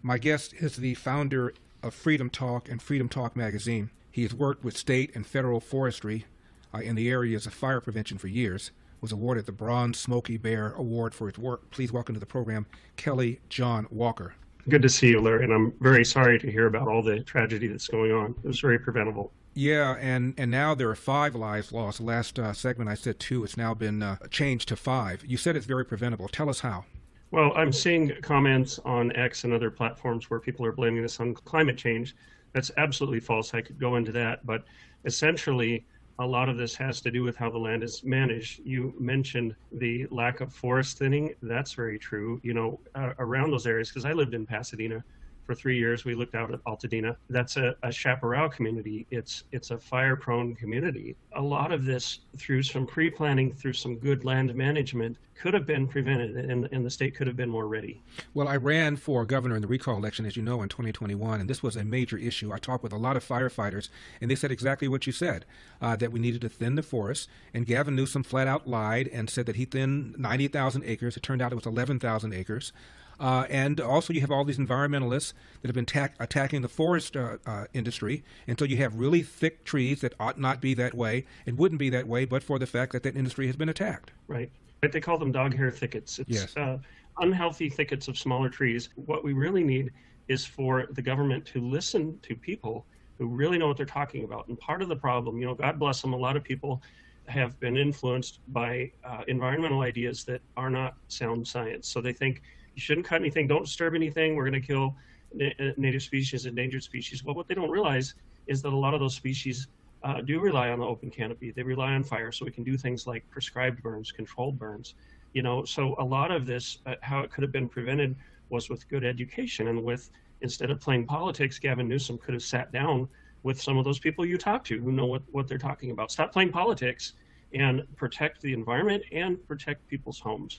My guest is the founder of Freedom Talk and Freedom Talk magazine. He has worked with state and federal forestry in the areas of fire prevention for years, was awarded the Bronze Smokey Bear Award for his work. Please welcome to the program, Kelly John Walker. Good to see you, Larry, and I'm very sorry to hear about all the tragedy that's going on. It was very preventable. Yeah, and now there are 5 lives lost. The last segment I said 2. It's now been changed to 5. You said it's very preventable. Tell us how. Well, I'm seeing comments on X and other platforms where people are blaming this on climate change. That's absolutely false. I could go into that, but essentially, a lot of this has to do with how the land is managed. You mentioned the lack of forest thinning. That's very true. You know, around those areas, because I lived in Pasadena for 3 years, we looked out at Altadena. That's a chaparral community. It's a fire-prone community. A lot of this, through some pre-planning, through some good land management, could have been prevented, and the state could have been more ready. Well, I ran for governor in the recall election, as you know, in 2021, and this was a major issue. I talked with a lot of firefighters, and they said exactly what you said, that we needed to thin the forest, and Gavin Newsom flat out lied and said that he thinned 90,000 acres. It turned out it was 11,000 acres. And also you have all these environmentalists that have been attacking the forest industry, and so you have really thick trees that ought not be that way and wouldn't be that way but for the fact that that industry has been attacked. Right. They call them dog hair thickets. It's yes. Unhealthy thickets of smaller trees. What we really need is for the government to listen to people who really know what they're talking about. And part of the problem, you know, God bless them, a lot of people have been influenced by environmental ideas that are not sound science. So they think you shouldn't cut anything, don't disturb anything, we're going to kill native species, endangered species. Well, what they don't realize is that a lot of those species do rely on the open canopy. They rely on fire, so we can do things like prescribed burns, controlled burns. You know, so a lot of this, how it could have been prevented was with good education, and with, instead of playing politics, Gavin Newsom could have sat down with some of those people you talk to who know what they're talking about. Stop playing politics and protect the environment and protect people's homes.